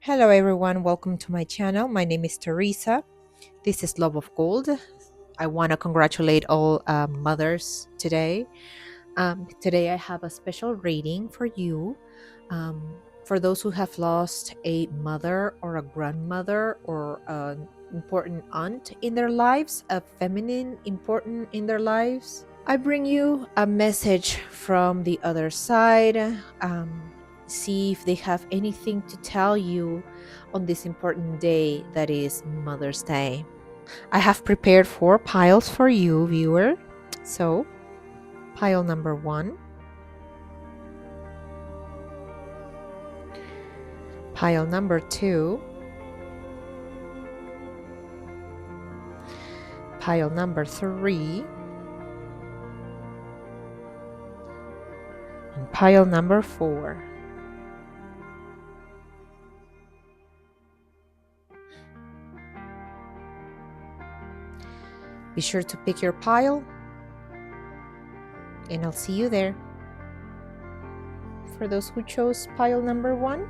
Hello everyone, welcome to my channel. My name is Teresa. This is Love of Gold. I want to congratulate all mothers today. Today I have a special reading for you. For those who have lost a mother or a grandmother or an important aunt in their lives, a feminine important in their lives, I bring you a message from the other side. See if they have anything to tell you on this important day that is Mother's Day. I have prepared 4 piles for you, viewer. So, pile number 1, pile number 2, pile number 3, and pile number 4. Be sure to pick your pile, and I'll see you there. For those who chose pile number 1,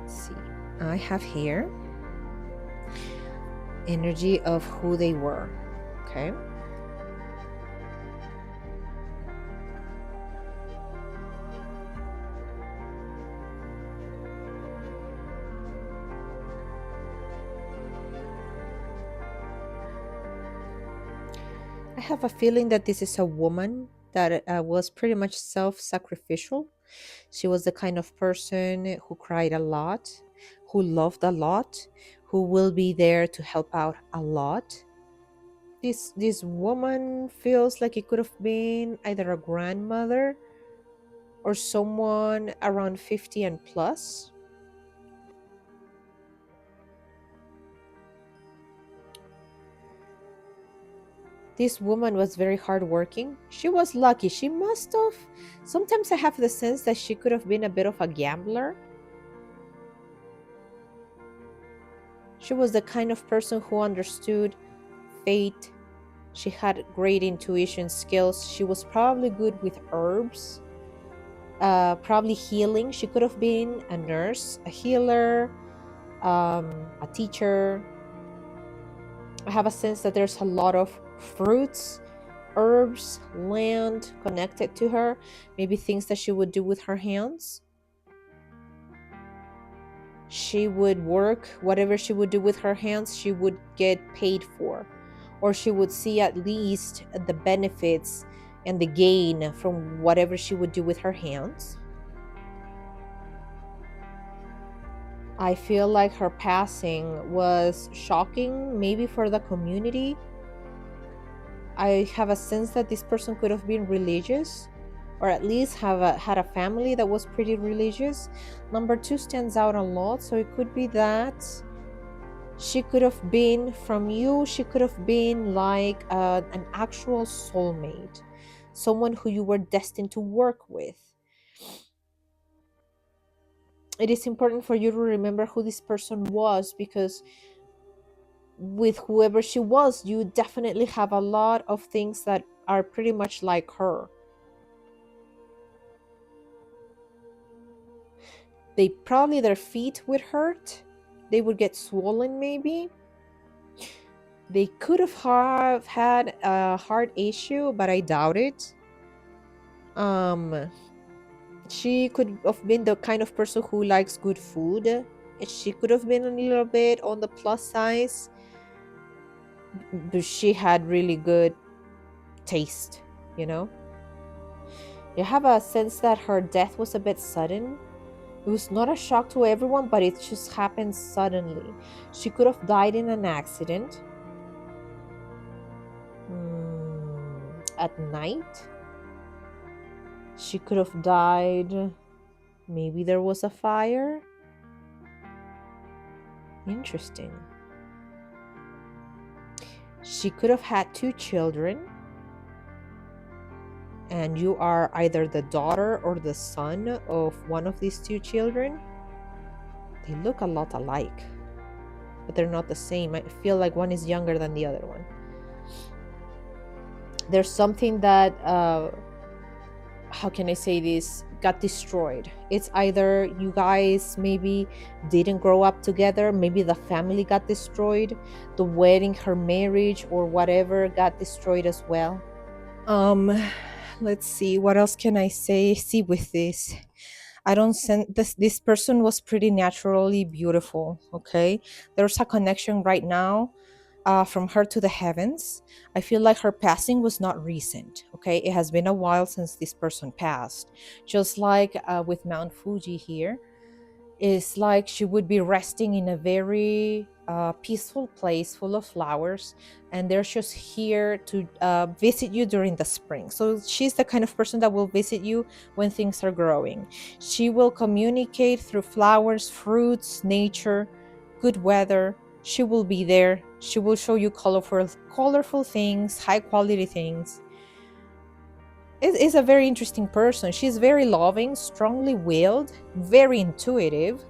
see, I have here energy of who they were. Okay. I have a feeling that this is a woman that was pretty much self-sacrificial. She was the kind of person who cried a lot, who loved a lot, who will be there to help out a lot. This woman feels like it could have been either a grandmother or someone around 50 and plus. This woman was very hardworking. She was lucky. She must have. Sometimes I have the sense that she could have been a bit of a gambler. She was the kind of person who understood fate. She had great intuition skills. She was probably good with herbs, probably healing. She could have been a nurse, a healer, a teacher. I have a sense that there's a lot of fruits, herbs, land connected to her, maybe things that she would do with her hands. She would work, whatever she would do with her hands, she would get paid for, or she would see at least the benefits and the gain from whatever she would do with her hands. I feel like her passing was shocking, maybe for the community. I have a sense that this person could have been religious, or at least had a family that was pretty religious. Number 2 stands out a lot, so it could be that she could have been from you. She could have been like an actual soulmate, someone who you were destined to work with. It is important for you to remember who this person was, because with whoever she was, you definitely have a lot of things that are pretty much like her. Their feet would hurt. They would get swollen, maybe. They could have had a heart issue, but I doubt it. She could have been the kind of person who likes good food. She could have been a little bit on the plus size, but she had really good taste, you know? You have a sense that her death was a bit sudden. It was not a shock to everyone, but it just happened suddenly. She could have died in an accident. At night. She could have died. Maybe there was a fire. Interesting. She could have had 2 children. And you are either the daughter or the son of one of these 2 children. They look a lot alike, but they're not the same. I feel like one is younger than the other one. There's something that how can I say this, got destroyed. It's either you guys maybe didn't grow up together, maybe the family got destroyed, the wedding, her marriage, or whatever got destroyed as well. Um, let's see, what else can I say? See, with this, I don't sense this person was pretty naturally beautiful. Okay, there's a connection right now from her to the heavens. I feel like her passing was not recent. Okay, it has been a while since this person passed. Just like with Mount Fuji here, it's like she would be resting in a very peaceful place full of flowers, and they're just here to visit you during the spring. So she's the kind of person that will visit you when things are growing. She will communicate through flowers, fruits, nature, good weather. She will be there. She will show you colorful things, high quality things. It is a very interesting person. She's very loving, strongly willed, very intuitive.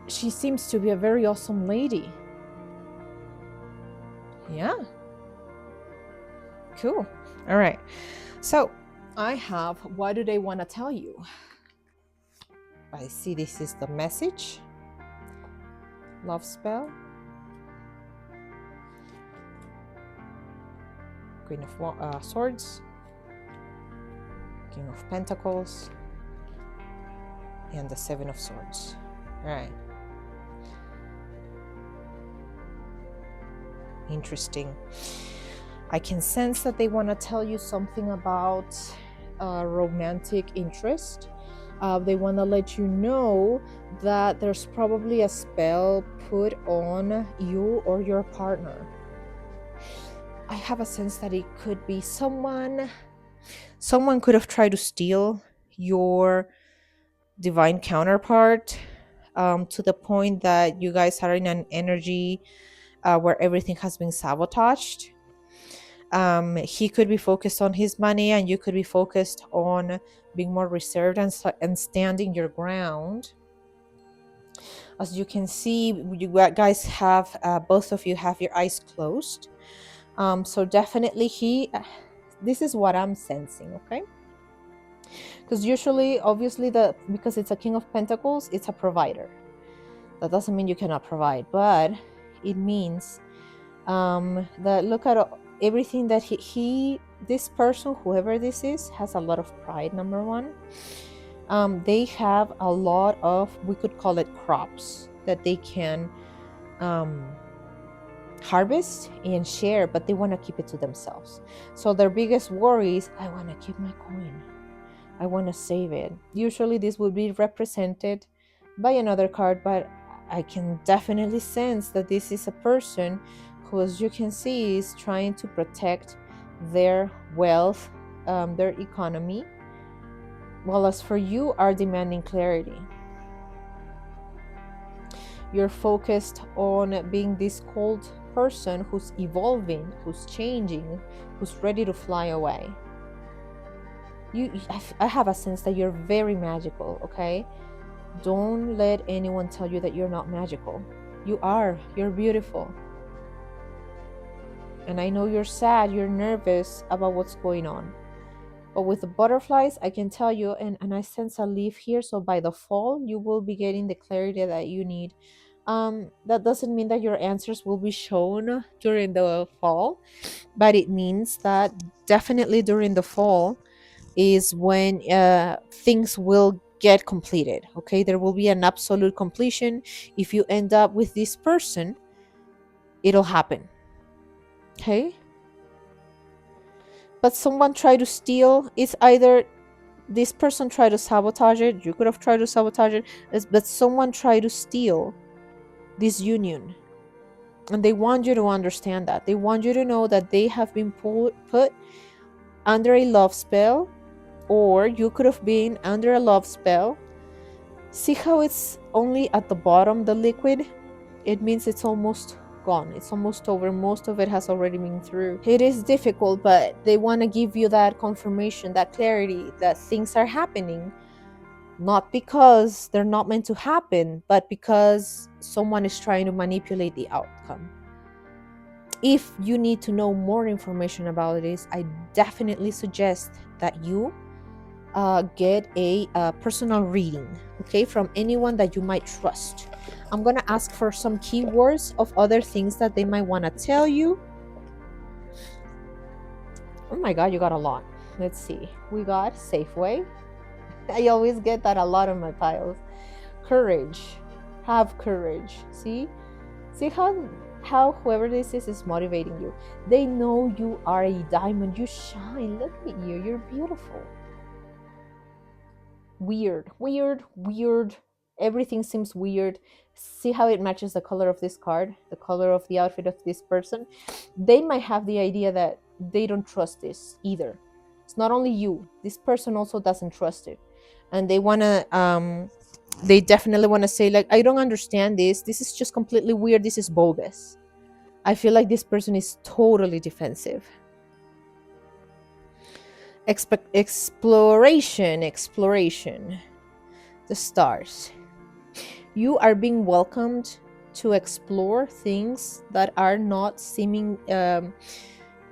She seems to be a very awesome lady. Yeah. Cool. All right. So I have, what do they want to tell you? I see this is the message. Love spell. Queen of Swords. King of Pentacles. And the Seven of Swords. All right. Interesting. I can sense that they want to tell you something about romantic interest. They want to let you know that there's probably a spell put on you or your partner. I have a sense that it could be someone could have tried to steal your divine counterpart, to the point that you guys are in an energy where everything has been sabotaged. He could be focused on his money, and you could be focused on being more reserved and standing your ground. As you can see, you guys have, both of you have your eyes closed. So definitely this is what I'm sensing, okay? Because usually, obviously, because it's a King of Pentacles, it's a provider. That doesn't mean you cannot provide, but it means that look at everything that this person, whoever this is, has a lot of pride. Number one, they have a lot of, we could call it crops that they can harvest and share, but they want to keep it to themselves. So their biggest worry is, I want to keep my coin, I want to save it. Usually this would be represented by another card, but I can definitely sense that this is a person who, as you can see, is trying to protect their wealth, their economy, while as for you are demanding clarity. You're focused on being this cold person who's evolving, who's changing, who's ready to fly away. I have a sense that you're very magical, okay? Don't let anyone tell you that you're not magical. You are. You're beautiful. And I know you're sad, you're nervous about what's going on. But with the butterflies, I can tell you, and I sense a leaf here, so by the fall, you will be getting the clarity that you need. That doesn't mean that your answers will be shown during the fall, but it means that definitely during the fall is when things will get completed. Okay, there will be an absolute completion. If you end up with this person, it'll happen. Okay, but someone tried to steal. It's either this person tried to sabotage it, you could have tried to sabotage it, but someone tried to steal this union. And they want you to understand that. They want you to know that they have been put under a love spell, or you could have been under a love spell. See how it's only at the bottom, the liquid? It means it's almost gone. It's almost over. Most of it has already been through. It is difficult, but they want to give you that confirmation, that clarity that things are happening. Not because they're not meant to happen, but because someone is trying to manipulate the outcome. If you need to know more information about this, I definitely suggest that you get a personal reading, okay, from anyone that you might trust. I'm gonna ask for some keywords of other things that they might want to tell you. Oh my god, you got a lot. Let's see. We got Safeway. I always get that a lot on my piles. Courage. Have courage. See how whoever this is motivating you. They know you are a diamond. You shine. Look at you. You're beautiful. Weird. Everything seems weird. See how it matches the color of this card, the color of the outfit of this person. They might have the idea that they don't trust this either. It's not only you. This person also doesn't trust it. And they definitely want to say, like, I don't understand this. This is just completely weird. This is bogus. I feel like this person is totally defensive. Exploration. The stars. You are being welcomed to explore things that are not seeming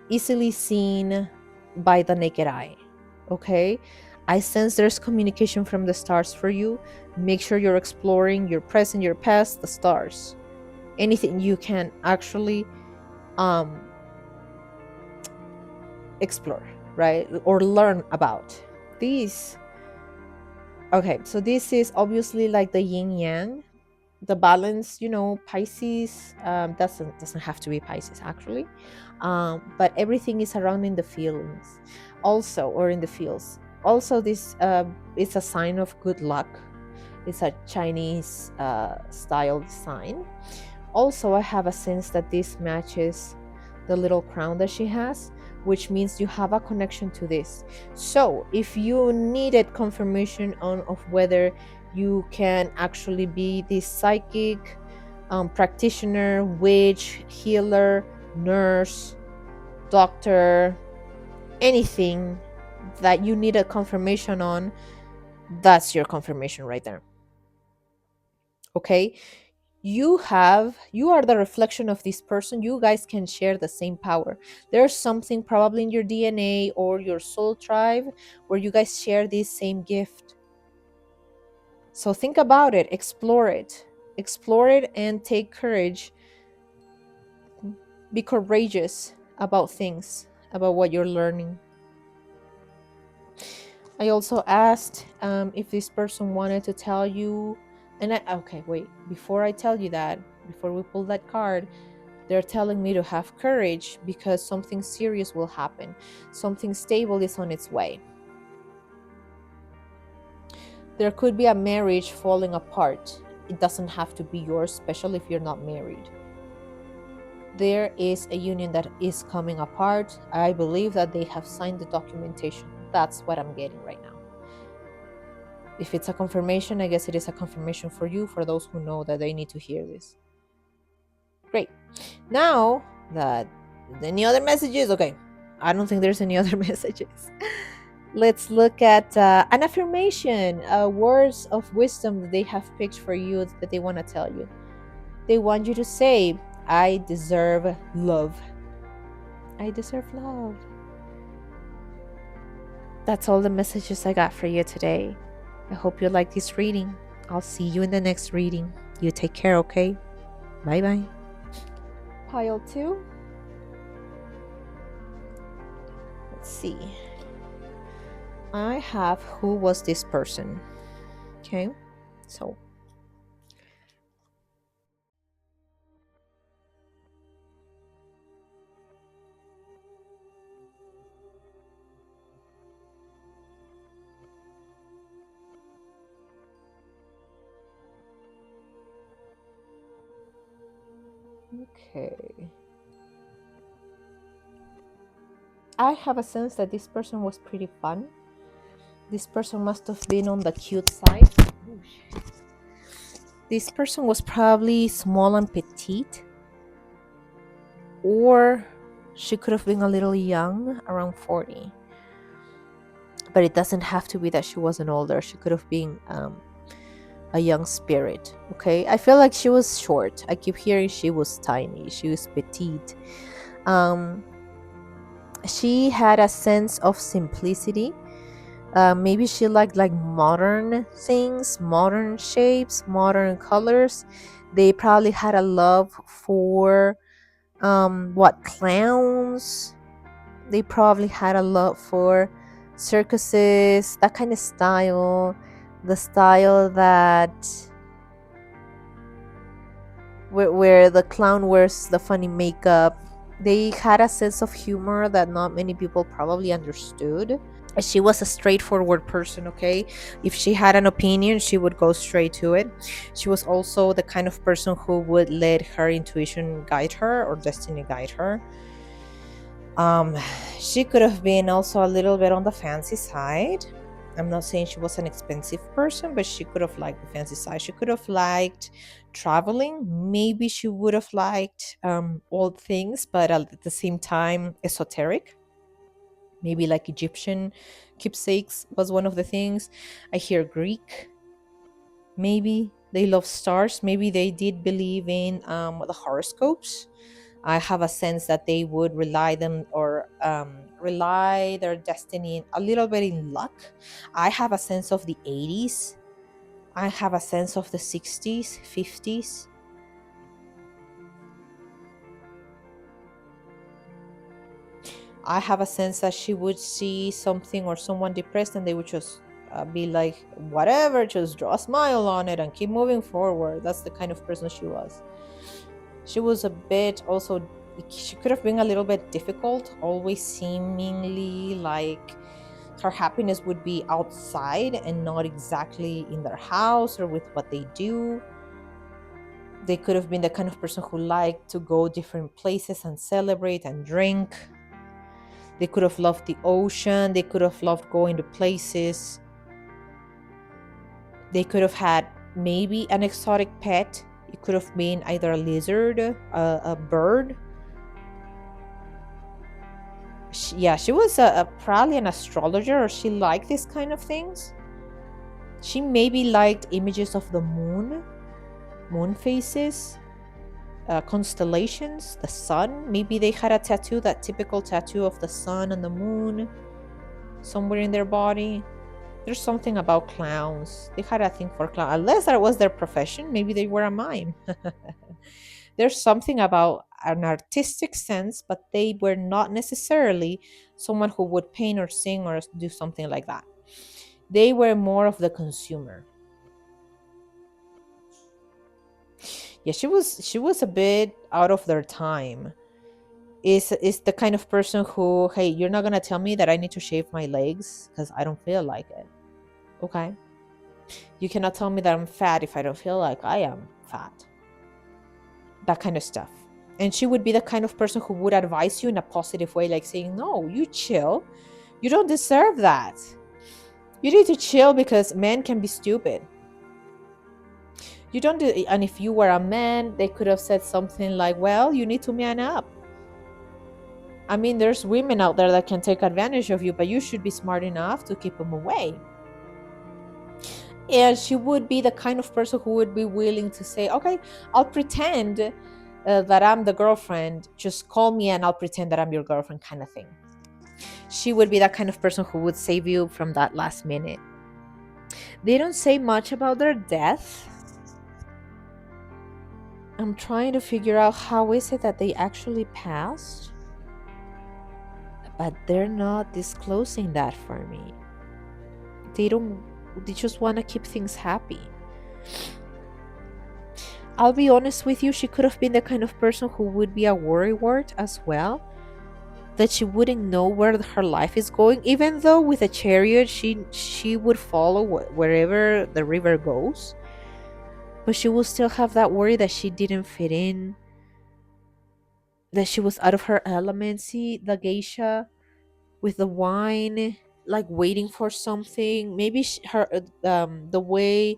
easily seen by the naked eye. Okay, I sense there's communication from the stars for you. Make sure you're exploring your present, your past, the stars, anything you can actually explore, right, or learn about these. Okay, so this is obviously like the yin yang, the balance, Pisces. Doesn't have to be Pisces actually, but everything is surrounding the feelings also, or in the fields also. This is a sign of good luck. It's a Chinese style sign. Also, I have a sense that this matches the little crown that she has, which means you have a connection to this. So if you needed confirmation of whether you can actually be this psychic, practitioner, witch, healer, nurse, doctor, anything that you need a confirmation on, that's your confirmation right there. Okay, you are the reflection of this person. You guys can share the same power. There's something probably in your DNA or your soul tribe where you guys share this same gift. So think about it, explore it, and take courage. Be courageous about things, about what you're learning. I also asked if this person wanted to tell you, okay, wait, before I tell you that, before we pull that card, they're telling me to have courage because something serious will happen. Something stable is on its way. There could be a marriage falling apart. It doesn't have to be yours, especially if you're not married. There is a union that is coming apart. I believe that they have signed the documentation. That's what I'm getting right now. If it's a confirmation, I guess it is a confirmation for you, for those who know that they need to hear this. Great. Now that any other messages? Okay, I don't think there's any other messages. Let's look at an affirmation, words of wisdom that they have picked for you that they want to tell you. They want you to say, I deserve love. I deserve love. That's all the messages I got for you today. I hope you like this reading. I'll see you in the next reading. You take care, okay? Bye-bye. Pile 2. Let's see. I have who was this person. Okay, so okay. I have a sense that this person was pretty fun. This person must have been on the cute side. This person was probably small and petite, or she could have been a little young, around 40. But it doesn't have to be that she wasn't older. She could have been a young spirit. Okay, I feel like she was short. I keep hearing she was tiny, she was petite. Um, she had a sense of simplicity. Maybe she liked like modern things, modern shapes, modern colors. They probably had a love for what, clowns. They probably had a love for circuses, that kind of style, the style that where the clown wears the funny makeup. They had a sense of humor that not many people probably understood. She was a straightforward person, okay? If she had an opinion, she would go straight to it. She was also the kind of person who would let her intuition guide her or destiny guide her. um she could have been also a little bit on the fancy side. I'm not saying she was an expensive person, but she could have liked the fancy side. She could have liked traveling. Maybe she would have liked old things, but at the same time esoteric. Maybe like Egyptian keepsakes was one of the things. I hear Greek. Maybe they love stars. Maybe they did believe in the horoscopes. I have a sense that they would rely them or rely their destiny a little bit in luck. I have a sense of the 80s. I have a sense of the 60s, 50s. I have a sense that she would see something or someone depressed and they would just be like, whatever, just draw a smile on it and keep moving forward. That's the kind of person she was. She was a bit also, she could have been a little bit difficult, always seemingly like her happiness would be outside and not exactly in their house or with what they do. They could have been the kind of person who liked to go different places and celebrate and drink. They could have loved the ocean. They could have loved going to places. They could have had maybe an exotic pet. It could have been either a lizard, a bird. Yeah, she was probably an astrologer, or she liked these kind of things. She maybe liked images of the moon, moon phases, constellations, the sun. Maybe they had a tattoo, that typical tattoo of the sun and the moon, somewhere in their body. There's something about clowns. They had a thing for clowns. Unless that was their profession, maybe they were a mime. There's something about an artistic sense, but they were not necessarily someone who would paint or sing or do something like that. They were more of the consumer. Yeah, she was a bit out of their time. Is the kind of person who, hey, you're not gonna tell me that I need to shave my legs because I don't feel like it. Okay. You cannot tell me that I'm fat if I don't feel like I am fat. That kind of stuff. And she would be the kind of person who would advise you in a positive way, like saying, no, you chill. You don't deserve that. You need to chill because men can be stupid. You don't do, and if you were a man, they could have said something like, well, you need to man up. I mean, there's women out there that can take advantage of you, but you should be smart enough to keep them away. And she would be the kind of person who would be willing to say, okay, I'll pretend that I'm the girlfriend. Just call me and I'll pretend that I'm your girlfriend, kind of thing. She would be that kind of person who would save you from that last minute. They don't say much about their death. I'm trying to figure out how is it that they actually passed, but they're not disclosing that for me. They just want to keep things happy. I'll be honest with you, she could have been the kind of person who would be a worrywart as well. That she wouldn't know where her life is going, even though with a chariot she would follow wherever the river goes. But she will still have that worry that she didn't fit in, that she was out of her element. See the geisha with the wine, like waiting for something. Maybe her the way,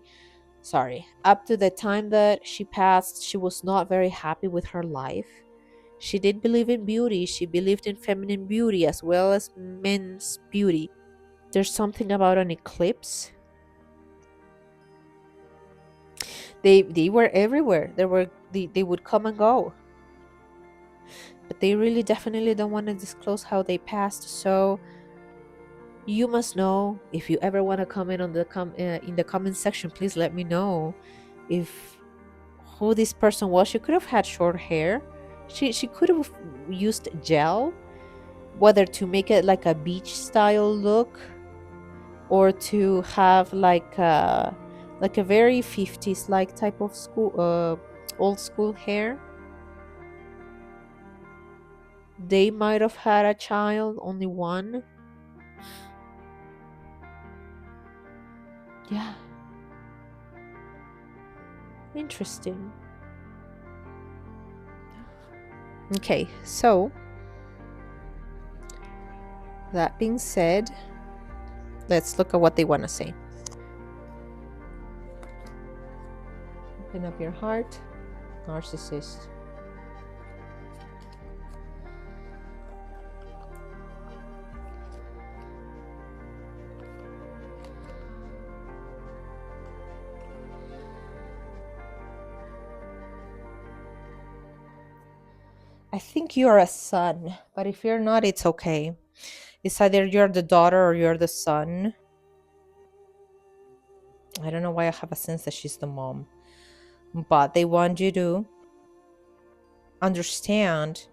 sorry, up to the time that she passed, she was not very happy with her life. She did believe in beauty. She believed in feminine beauty as well as men's beauty. There's something about an eclipse. They were everywhere. They would come and go. but they really definitely don't want to disclose how they passed. So you must know. If you ever want to comment on the in the comment section, please let me know if who this person was. She could have had short hair. She could have used gel, whether to make it like a beach style look or to have like a very 50s like type of school old school hair. They might have had a child, only one. Yeah, interesting. Okay, so that being said, let's look at what they want to say. Open up your heart, narcissist. I think you're a son, but if you're not, it's okay. It's either you're the daughter or you're the son. I don't know why I have a sense that she's the mom, but they want you to understand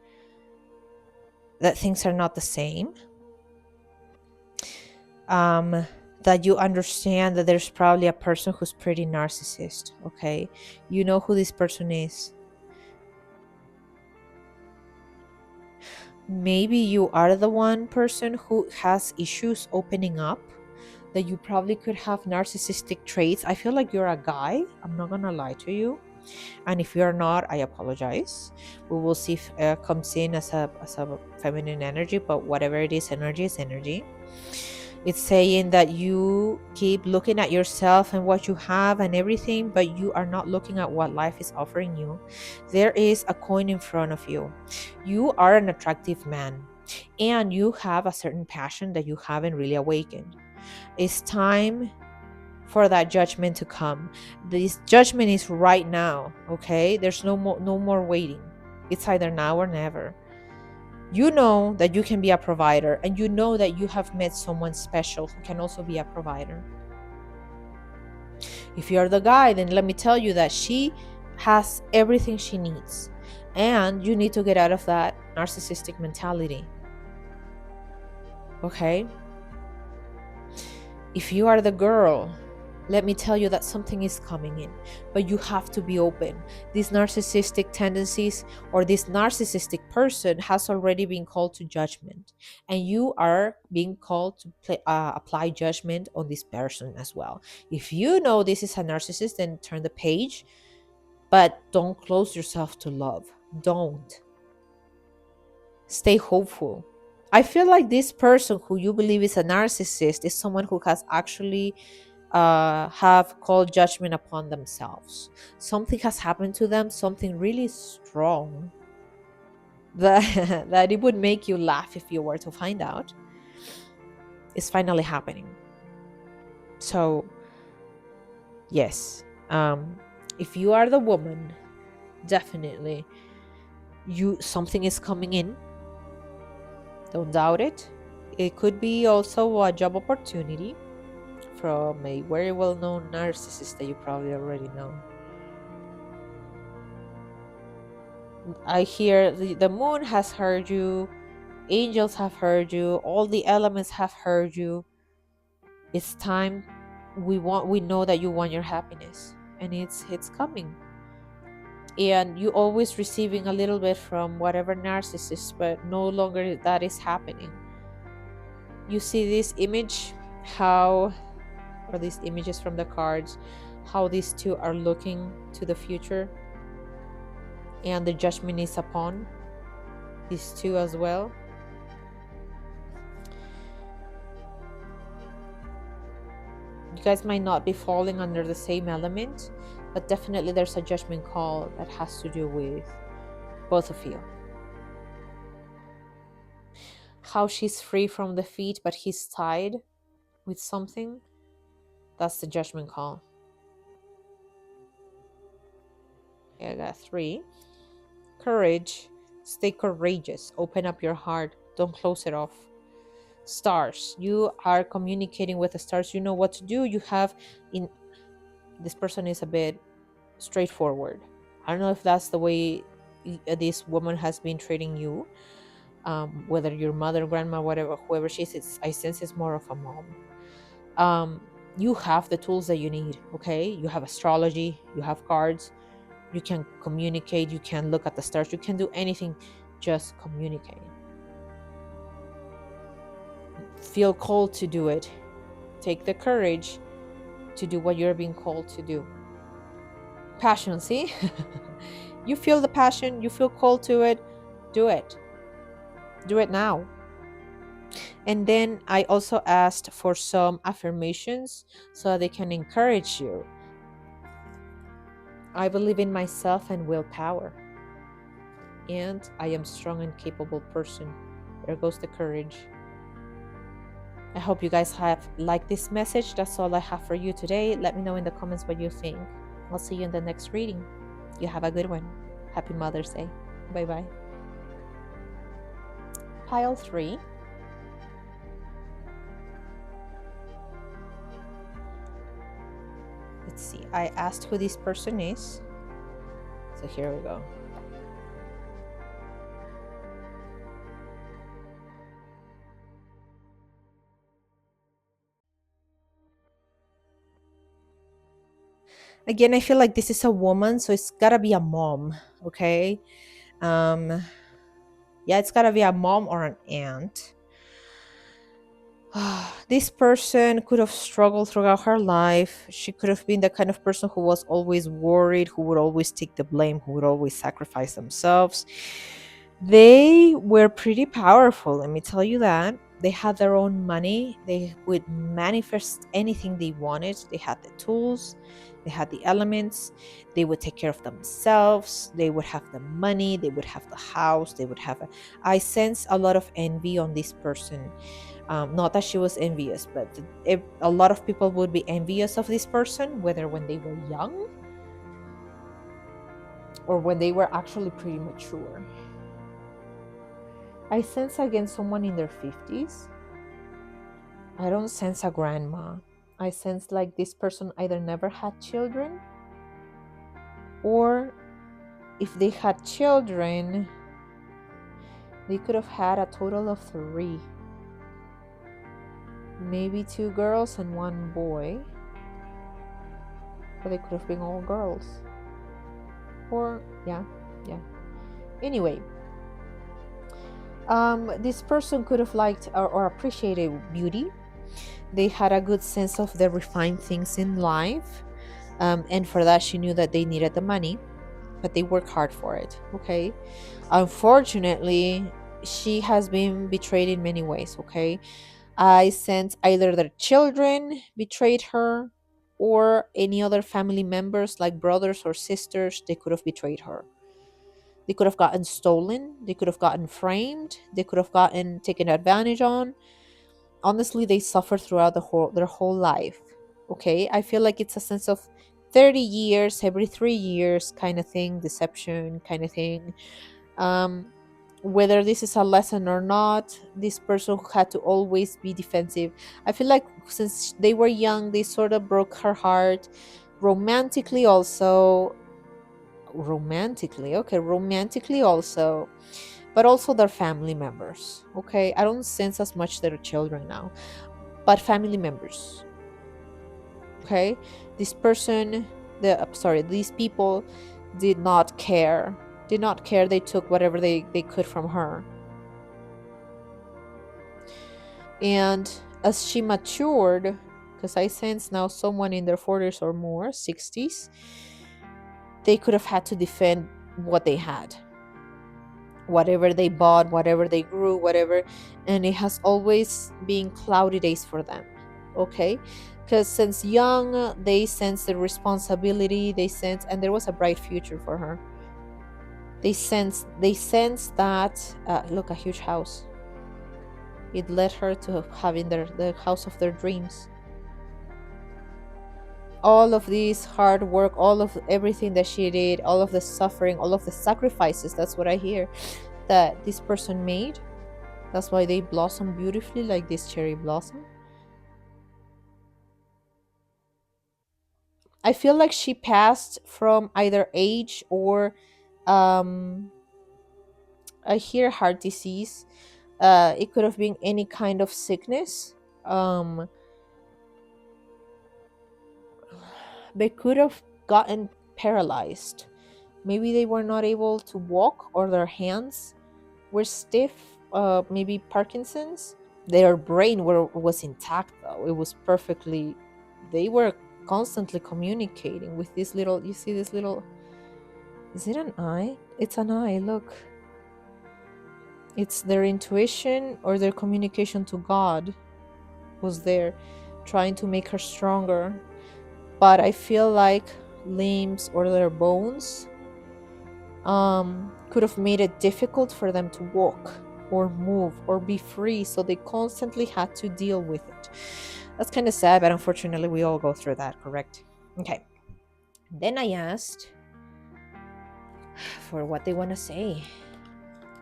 that things are not the same. That you understand that there's probably a person who's pretty narcissist, okay? You know who this person is. Maybe you are the one person who has issues opening up, that you probably could have narcissistic traits. I feel like you're a guy. I'm not gonna lie to you. And if you're not, I apologize. We will see if comes in as a feminine energy, but whatever it is, energy is energy. It's saying that you keep looking at yourself and what you have and everything, but you are not looking at what life is offering you. There is a coin in front of you. You are an attractive man, and you have a certain passion that you haven't really awakened. It's time for that judgment to come. This judgment is right now, okay? There's no more waiting. It's either now or never. You know that you can be a provider, and you know that you have met someone special who can also be a provider. If you're the guy, then let me tell you that she has everything she needs, and you need to get out of that narcissistic mentality. Okay? If you are the girl, let me tell you that something is coming in, but you have to be open. These narcissistic tendencies or this narcissistic person has already been called to judgment, and you are being called to apply judgment on this person as well. If you know this is a narcissist, then turn the page, but don't close yourself to love. Don't. Stay hopeful. I feel like this person who you believe is a narcissist is someone who has actually have called judgment upon themselves. Something has happened to them, something really strong that that it would make you laugh if you were to find out. Is finally happening. So yes, if you are the woman, definitely you something is coming in. Don't doubt it. It could be also a job opportunity from a very well-known narcissist that you probably already know. I hear the moon has heard you, angels have heard you, all the elements have heard you. It's time. We know that you want your happiness, and it's coming. And you always receiving a little bit from whatever narcissist, but no longer that is happening. You see this image, how or these images from the cards, how these two are looking to the future, and the judgment is upon these two as well. You guys might not be falling under the same element, but definitely there's a judgment call that has to do with both of you. How she's free from the feet, but he's tied with something. That's the judgment call. Okay, I got 3. Courage. Stay courageous. Open up your heart. Don't close it off. Stars, you are communicating with the stars. You know what to do. You have in this person is a bit straightforward. I don't know if that's the way this woman has been treating you. Whether your mother, grandma, whatever, whoever she is, I sense it's more of a mom. um, you have the tools that you need. Okay, you have astrology, you have cards, you can communicate, you can look at the stars, you can do anything. Just communicate. Feel called to do it. Take the courage to do what you're being called to do. Passion, see? You feel the passion, you feel called to it. Do it. Do it now. And then I also asked for some affirmations so they can encourage you. I believe in myself and willpower. And I am strong and capable person. There goes the courage. I hope you guys have liked this message. That's all I have for you today. Let me know in the comments what you think. I'll see you in the next reading. You have a good one. Happy Mother's Day. Bye bye. Pile 3. Let's see. I asked who this person is. So here we go. Again, I feel like this is a woman, so it's gotta be a mom, okay? Yeah, it's gotta be a mom or an aunt. This person could have struggled throughout her life. She could have been the kind of person who was always worried, who would always take the blame, who would always sacrifice themselves. They were pretty powerful, let me tell you that. They had their own money. They would manifest anything they wanted. They had the tools, they had the elements. They would take care of themselves. They would have the money, they would have the house, they would have I sense a lot of envy on this person. Not that she was envious, but a lot of people would be envious of this person, whether when they were young or when they were actually pretty mature. I sense again someone in their 50s. I don't sense a grandma. I sense like this person either never had children, or if they had children, they could have had a total of 3. Maybe 2 girls and 1 boy. Or they could have been all girls. Or, yeah. Anyway, this person could have liked or appreciated beauty. They had a good sense of the refined things in life. And for that, she knew that they needed the money, but they worked hard for it. Okay. Unfortunately, she has been betrayed in many ways. Okay. I sense either their children betrayed her, or any other family members like brothers or sisters, they could have betrayed her. They could have gotten stolen, they could have gotten framed, they could have gotten taken advantage on. Honestly, they suffered throughout their whole life. Okay, I feel like it's a sense of 30 years, every 3 years kind of thing, deception kind of thing. um whether this is a lesson or not, this person had to always be defensive. I feel like since they were young, they sort of broke her heart romantically also. Romantically also, but also their family members. Okay, I don't sense as much their children now, but family members. Okay, this person, these people did not care. They took whatever they could from her. And as she matured, because I sense now someone in their 40s or more, 60s, they could have had to defend what they had, whatever they bought, whatever they grew, whatever. And it has always been cloudy days for them. Okay, because since young, they sense the responsibility, and there was a bright future for her. They sense that, look, a huge house. It led her to having the house of their dreams. All of this hard work, all of everything that she did, all of the suffering, all of the sacrifices, that's what I hear. that this person made. That's why they blossom beautifully like this cherry blossom. I feel like she passed from either age or um, I hear heart disease. It could have been any kind of sickness. Um, they could have gotten paralyzed. Maybe they were not able to walk or their hands were stiff. Maybe Parkinson's. Their brain was intact though. It was perfectly. They were constantly communicating with this little. You see this little. Is it an eye? It's an eye. Look. It's their intuition or their communication to God was there, trying to make her stronger. But I feel like limbs or their bones could have made it difficult for them to walk or move or be free, so they constantly had to deal with it. That's kind of sad, but unfortunately we all go through that, correct? Okay. Then I asked for what they want to say.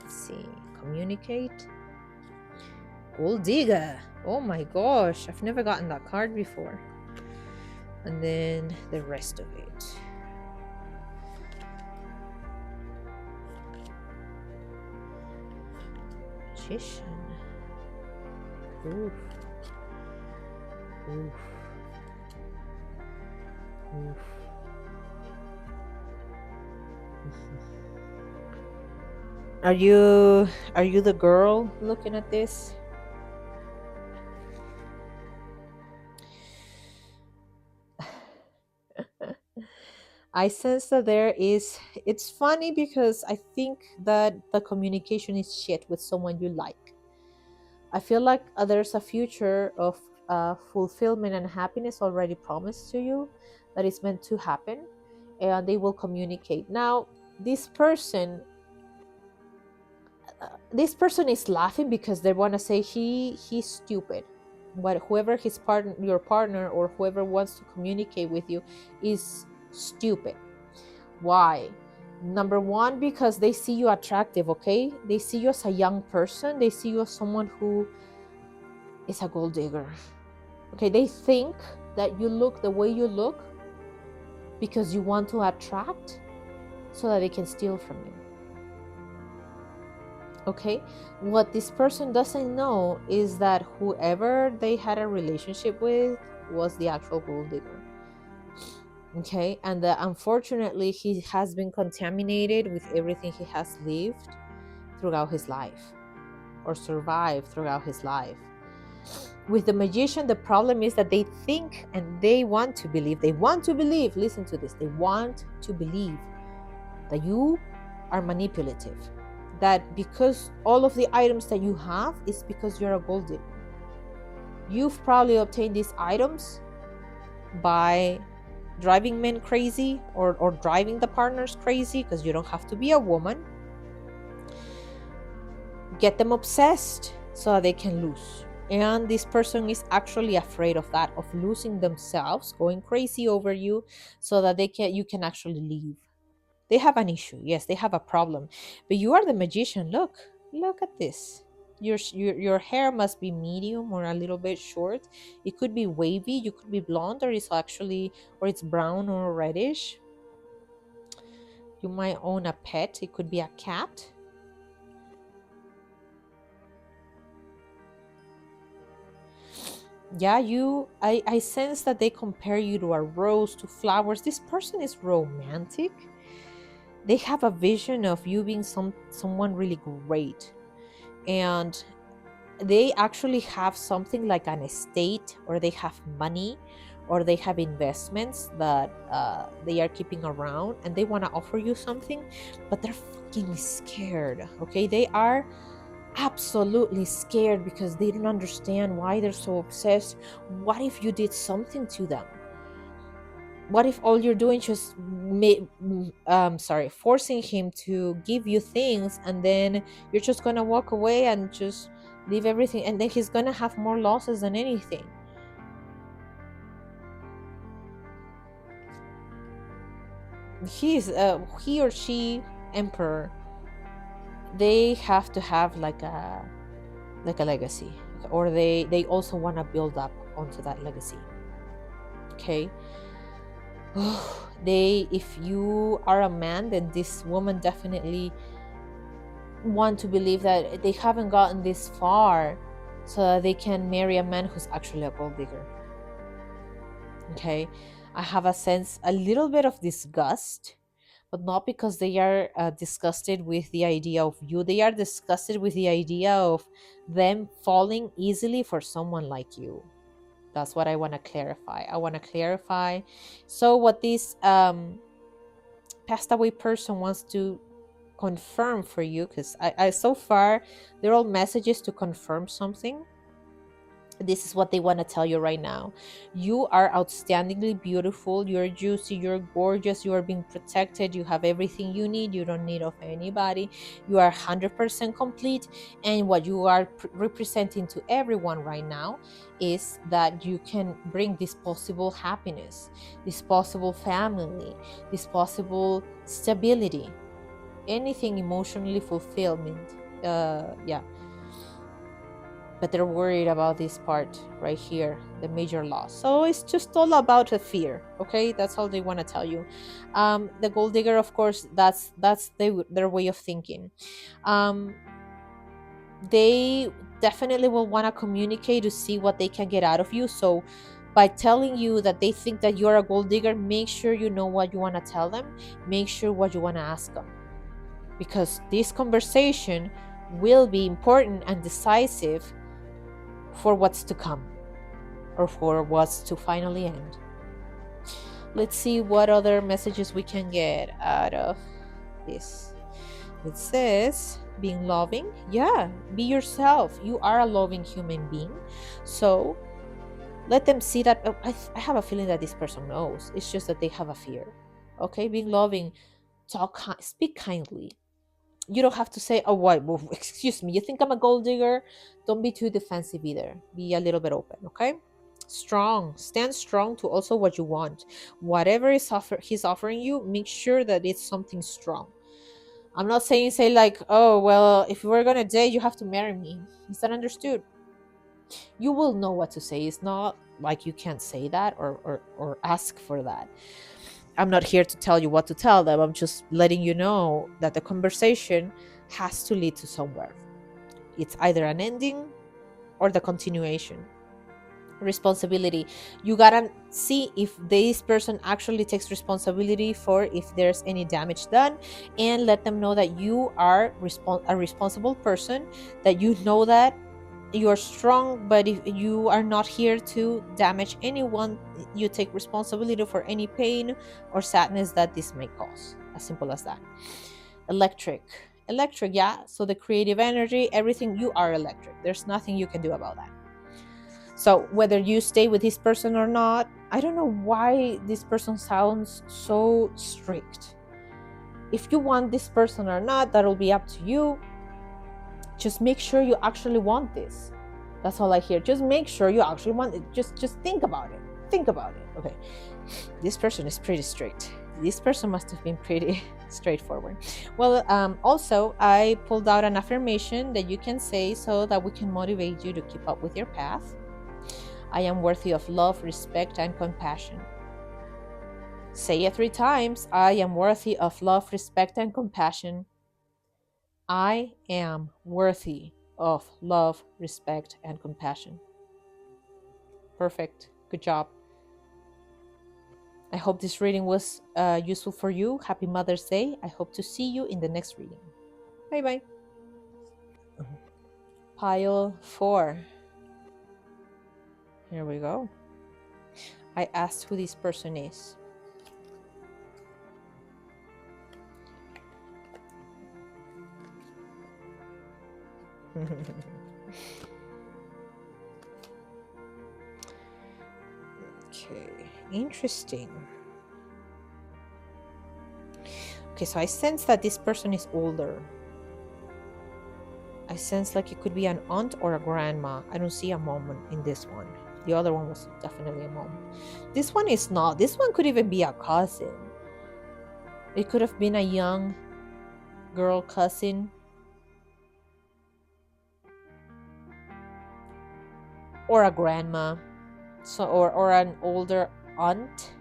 Let's see. Communicate. Gold digger. Oh my gosh, I've never gotten that card before. And then the rest of it. Magician. Oof. Oof. Oof. Are you the girl looking at this? I sense that it's funny because I think that the communication is shit with someone you like. I feel like there's a future of fulfillment and happiness already promised to you that is meant to happen, and they will communicate. Now, this person, this person is laughing because they want to say he's stupid. But whoever his partner, your partner, or whoever wants to communicate with you, is stupid. Why? Number one, because they see you attractive, okay? They see you as a young person. They see you as someone who is a gold digger. Okay, they think that you look the way you look because you want to attract so that they can steal from you. Okay, what this person doesn't know is that whoever they had a relationship with was the actual gold digger. Okay, and unfortunately he has been contaminated with everything he has lived throughout his life or survived throughout his life. With the magician, the problem is that they think and they want to believe, listen to this, they want to believe that you are manipulative, that because all of the items that you have is because you're a gold digger. You've probably obtained these items by driving men crazy or driving the partners crazy, because you don't have to be a woman. Get them obsessed so that they can lose. And this person is actually afraid of that, of losing themselves, going crazy over you, so that you can actually leave. They have an issue. Yes, they have a problem. But you are the magician. Look at this. Your hair must be medium or a little bit short. It could be wavy. You could be blonde, or it's brown or reddish. You might own a pet. It could be a cat. Yeah, I sense that they compare you to a rose, to flowers. This person is romantic. They have a vision of you being someone really great, and they actually have something like an estate, or they have money, or they have investments that they are keeping around, and they want to offer you something, but they're fucking scared. Okay, they are absolutely scared because they don't understand why they're so obsessed. What if you did something to them? What if all you're doing just forcing him to give you things, and then you're just gonna walk away and just leave everything, and then he's gonna have more losses than anything. He or she, emperor, they have to have like a legacy, or they also want to build up onto that legacy. Okay. They, if you are a man, then this woman definitely want to believe that they haven't gotten this far so that they can marry a man who's actually a gold digger. Okay. I have a sense, a little bit of disgust, but not because they are disgusted with the idea of you. They are disgusted with the idea of them falling easily for someone like you. That's what I want to clarify. I want to clarify. So what this passed away person wants to confirm for you, because I so far they're all messages to confirm something. This is what they want to tell you right now. You are outstandingly beautiful, you're juicy, you're gorgeous, you are being protected, you have everything you need, you don't need of anybody, you are 100% complete. And what you are representing to everyone right now is that you can bring this possible happiness, this possible family, this possible stability, anything emotionally fulfillment. Yeah, but they're worried about this part right here, the major loss. So it's just all about the fear. Okay, that's all they want to tell you. The gold digger, of course, that's their way of thinking. um, they definitely will want to communicate to see what they can get out of you. So by telling you that they think that you're a gold digger, make sure you know what you want to tell them, make sure what you want to ask them, because this conversation will be important and decisive for what's to come, or for what's to finally end. Let's see what other messages we can get out of this. It says being loving. Yeah, be yourself. You are a loving human being. So let them see that. I have a feeling that this person knows. It's just that they have a fear. Okay, being loving. Speak kindly. You don't have to say, oh, what? Well, excuse me, you think I'm a gold digger? Don't be too defensive either. Be a little bit open, okay? Strong. Stand strong to also what you want. Whatever he's offering you, make sure that it's something strong. I'm not saying, say, like, oh, well, if we're gonna date, you have to marry me. Is that understood? You will know what to say. It's not like you can't say that or ask for that. I'm not here to tell you what to tell them. I'm just letting you know that the conversation has to lead to somewhere. It's either an ending or the continuation. Responsibility. You gotta see if this person actually takes responsibility for if there's any damage done, and let them know that you are a responsible person, that you know that you are strong, but if you are not here to damage anyone, you take responsibility for any pain or sadness that this may cause. As simple as that. Electric. Yeah, so the creative energy, everything, you are electric. There's nothing you can do about that. So whether you stay with this person or not, I don't know why this person sounds so strict. If you want this person or not, that'll be up to you. Just make sure you actually want this. That's all I hear. Just make sure you actually want it. Just think about it. Think about it. Okay. This person is pretty strict. This person must have been pretty straightforward. Well, also, I pulled out an affirmation that you can say so that we can motivate you to keep up with your path. I am worthy of love, respect, and compassion. Say it 3 times. I am worthy of love, respect, and compassion. I am worthy of love, respect, and compassion. Perfect. Good job. I hope this reading was useful for you. Happy Mother's Day. I hope to see you in the next reading. Bye bye. Pile 4. Here we go. I asked who this person is. Okay, interesting. Okay, so I sense that this person is older. I sense like it could be an aunt or a grandma. I don't see a mom in this one. The other one was definitely a mom. This one is not. This one could even be a cousin. It could have been a young girl cousin or a grandma, so or an older aunt.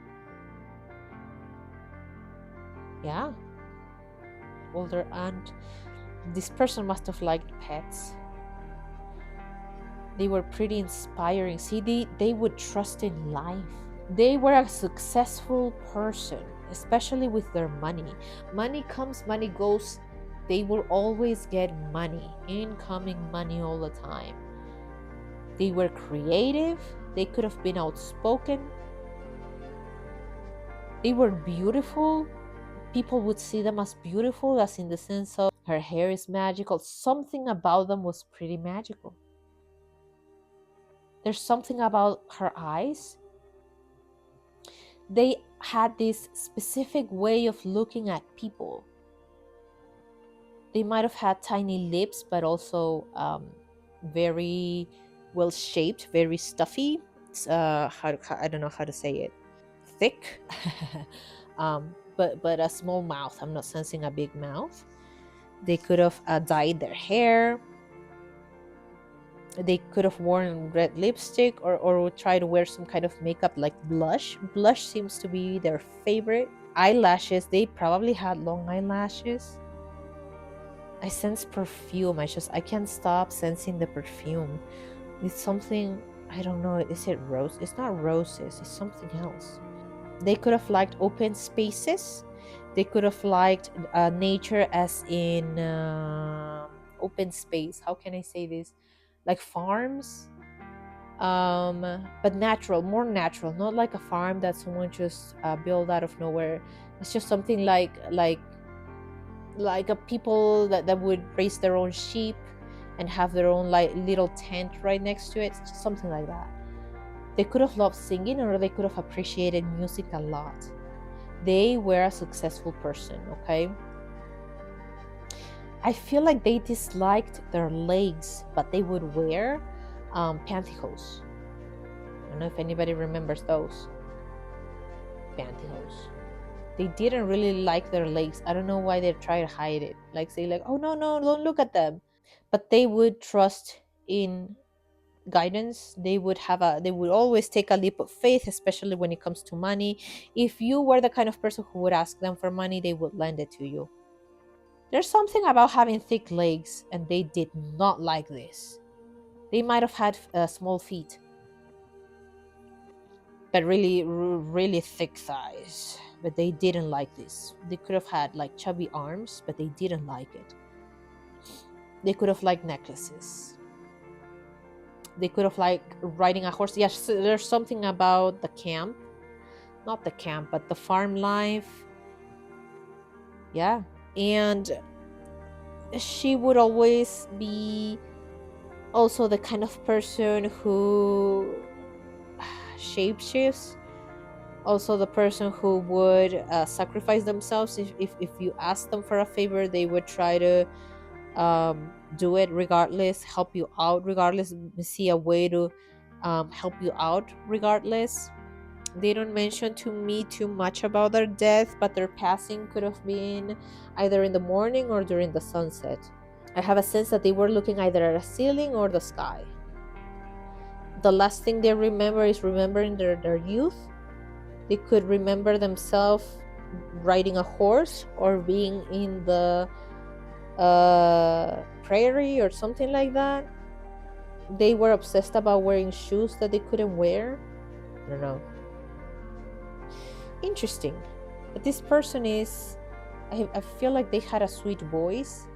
Yeah, older aunt. This person must have liked pets. They were pretty inspiring. See, they would trust in life. They were a successful person, especially with their money. Money comes, money goes. They will always get money, incoming money all the time. They were creative. They could have been outspoken. They were beautiful. People would see them as beautiful, as in the sense of her hair is magical. Something about them was pretty magical. There's something about her eyes. They had this specific way of looking at people. They might have had tiny lips, but also very well shaped, very stuffy. I don't know how to say it. Thick, but a small mouth. I'm not sensing a big mouth. They could have dyed their hair. They could have worn red lipstick, or would try to wear some kind of makeup like blush. Blush seems to be their favorite. Eyelashes, they probably had long eyelashes. I sense perfume. I can't stop sensing the perfume. It's something, I don't know, is it rose? It's not roses, it's something else. They could have liked open spaces. They could have liked nature, as in open space. How can I say this? Like farms, but natural, more natural, not like a farm that someone just built out of nowhere. It's just something like a people that would raise their own sheep and have their own like little tent right next to it. It's just something like that. They could have loved singing, or they could have appreciated music a lot. They were a successful person, okay? I feel like they disliked their legs, but they would wear pantyhose. I don't know if anybody remembers those pantyhose. They didn't really like their legs. I don't know why they try to hide it. Like say like, oh no, don't look at them. But they would trust in guidance. They would always take a leap of faith, especially when it comes to money. If you were the kind of person who would ask them for money, they would lend it to you. There's something about having thick legs, and they did not like this. They might have had small feet, but really thick thighs. But they didn't like this. They could have had like chubby arms, but they didn't like it. They could have liked necklaces. They could have liked riding a horse. Yes, there's something about the camp, not the camp, but the farm life. Yeah, and she would always be also the kind of person who shapeshifts. Also the person who would sacrifice themselves. If you ask them for a favor, they would try to do it regardless, help you out regardless, see a way to help you out regardless. They don't mention to me too much about their death, but their passing could have been either in the morning or during the sunset. I have a sense that they were looking either at a ceiling or the sky. The last thing they remember is remembering their youth. They could remember themselves riding a horse or being in the prairie or something like that. They were obsessed about wearing shoes that they couldn't wear. I don't know. Interesting. But this person is, I feel like they had a sweet voice,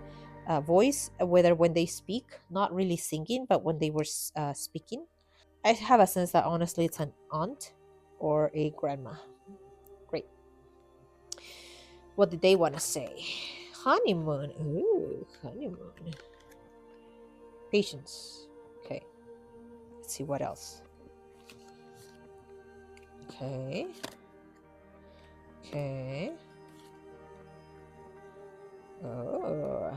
whether when they speak, not really singing, but when they were speaking. I have a sense that honestly it's an aunt or a grandma. Great. What did they want to say? Honeymoon. Ooh, honeymoon. Patience. Okay. Let's see what else. Okay. Okay. Oh.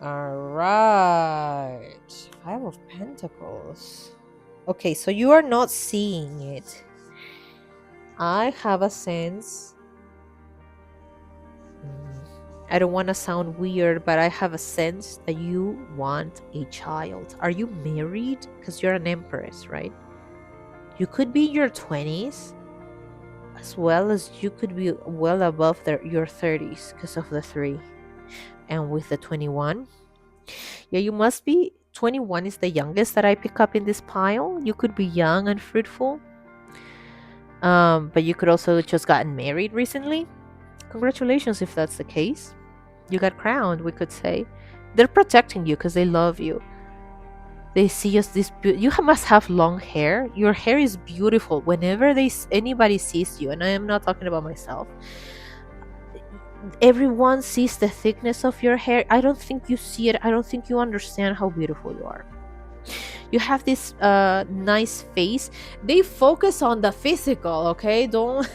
All right. Five of Pentacles. Okay, so you are not seeing it. I have a sense. I don't want to sound weird, but I have a sense that you want a child. Are you married? Because you're an empress, right? You could be in your 20s, as well as you could be well above your 30s because of the three. And with the 21, yeah, you must be 21 is the youngest that I pick up in this pile. You could be young and fruitful. But you could also just gotten married recently. Congratulations if that's the case. You got crowned, we could say. They're protecting you because they love you. They see us this you must have long hair. Your hair is beautiful. Whenever anybody sees you, and I am not talking about myself, everyone sees the thickness of your hair. I don't think you see it. I don't think you understand how beautiful you are. You have this nice face. They focus on the physical, okay? Don't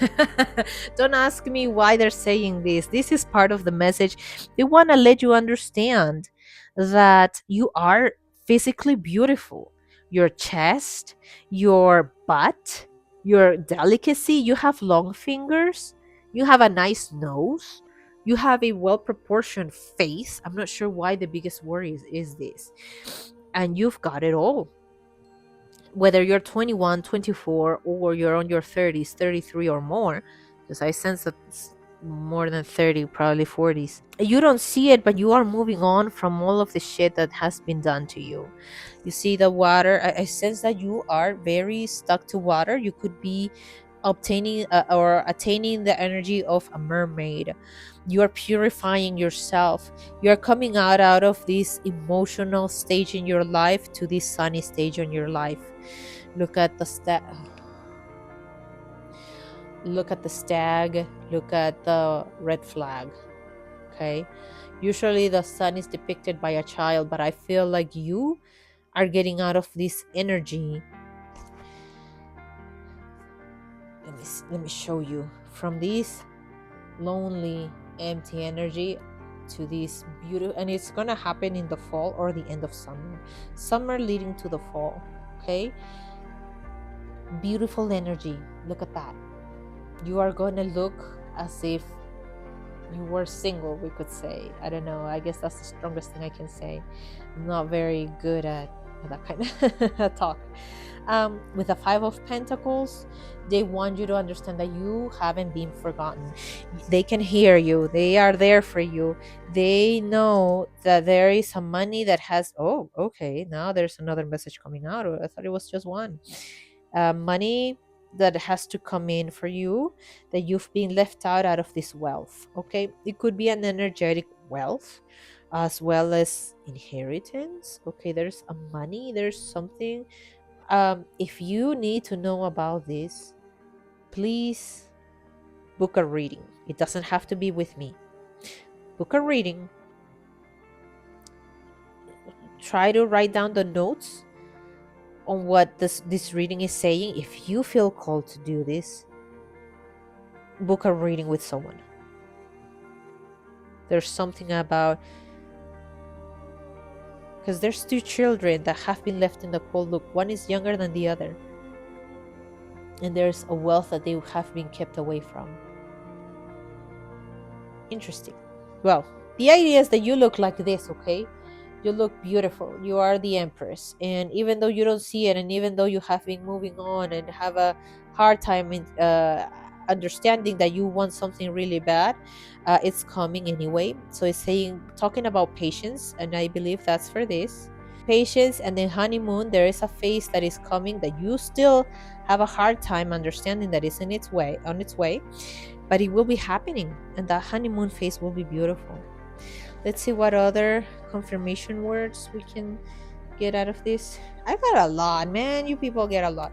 don't ask me why they're saying this. This is part of the message. They want to let you understand that you are physically beautiful. Your chest, your butt, your delicacy. You have long fingers. You have a nice nose. You have a well proportioned face. I'm not sure why the biggest worry is this. And you've got it all. Whether you're 21, 24, or you're on your 30s, 33 or more, because I sense that it's more than 30, probably 40s. You don't see it, but you are moving on from all of the shit that has been done to you. You see the water. I sense that you are very stuck to water. You could be obtaining or attaining the energy of a mermaid. You are purifying yourself. You are coming out of this emotional stage in your life to this sunny stage in your life. Look at the look at the stag, look at the red flag. Okay, usually the sun is depicted by a child, but I feel like you are getting out of this energy. Let me show you from this lonely empty energy to this beautiful, and it's gonna happen in the fall or the end of summer leading to the fall. Okay, beautiful energy. Look at that. You are gonna look as if you were single, we could say. I don't know, I guess that's the strongest thing I can say. I'm not very good at that kind of talk. With the Five of Pentacles, they want you to understand that you haven't been forgotten. They can hear you. They are there for you. They know that there is some money that has. Oh, okay. Now there's another message coming out. I thought it was just one. Money that has to come in for you, that you've been left out of this wealth. Okay, it could be an energetic wealth as well as inheritance. Okay, there's a money, there's something. If you need to know about this, please book a reading. It doesn't have to be with me. Book a reading. Try to write down the notes on what this reading is saying. If you feel called to do this, book a reading with someone. There's something about, because there's two children that have been left in the cold. Look, one is younger than the other, and there's a wealth that they have been kept away from. Interesting. Well, the idea is that you look like this, okay? You look beautiful. You are the Empress, and even though you don't see it, and even though you have been moving on and have a hard time in understanding that you want something really bad, it's coming anyway. So it's saying, talking about patience, and I believe that's for this patience. And then honeymoon, there is a phase that is coming that you still have a hard time understanding that is on its way, but it will be happening, and that honeymoon phase will be beautiful. Let's see what other confirmation words we can get out of this. I got a lot, man. You people get a lot.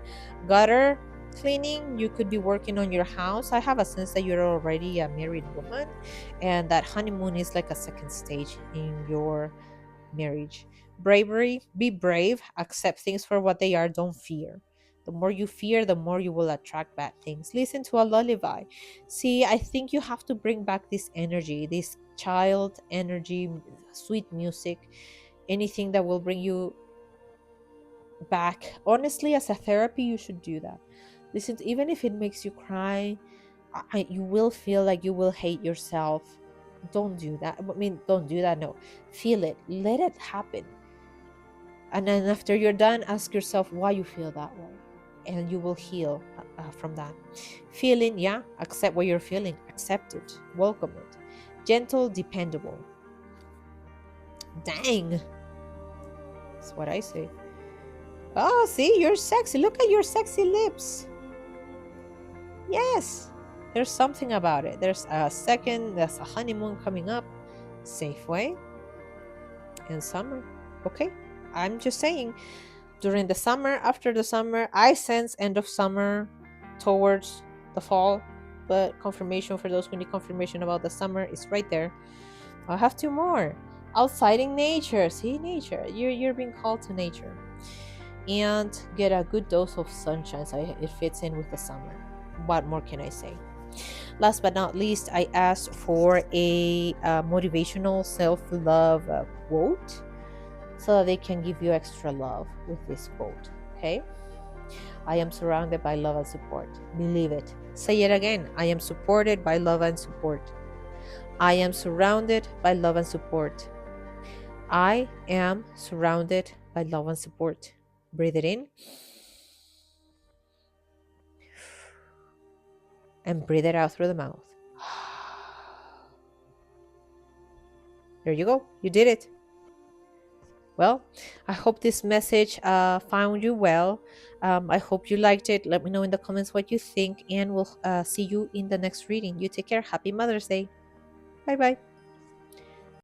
Gutter cleaning. You could be working on your house. I have a sense that you're already a married woman, and that honeymoon is like a second stage in your marriage. Bravery. Be brave. Accept things for what they are. Don't fear. The more you fear, the more you will attract bad things. Listen to a lullaby. See, I think you have to bring back this energy, this child energy, sweet music, anything that will bring you back. Honestly, as a therapy, you should do that. Listen, even if it makes you cry, you will feel like you will hate yourself. Don't do that. I mean, don't do that. No, feel it. Let it happen. And then after you're done, ask yourself why you feel that way, and you will heal from that feeling. Yeah, accept what you're feeling. Accept it. Welcome it. Gentle, dependable. Dang, that's what I say. Oh, see, you're sexy. Look at your sexy lips. Yes, there's something about it. There's a honeymoon coming up. Safeway and summer. Okay, I'm just saying, during the summer, after the summer, I sense end of summer towards the fall. But confirmation for those who need confirmation about the summer is right there. I have two more. Outside in nature. See, nature. You're being called to nature. And get a good dose of sunshine so it fits in with the summer. What more can I say? Last but not least, I asked for a motivational self-love quote so that they can give you extra love with this quote. Okay? I am surrounded by love and support. Believe it. Say it again. I am supported by love and support. I am surrounded by love and support. I am surrounded by love and support. Breathe it in and breathe it out through the mouth. There you go. You did it. Well, I hope this message found you well. I hope you liked it. Let me know in the comments what you think, and we'll see you in the next reading. You take care. Happy Mother's Day. Bye bye.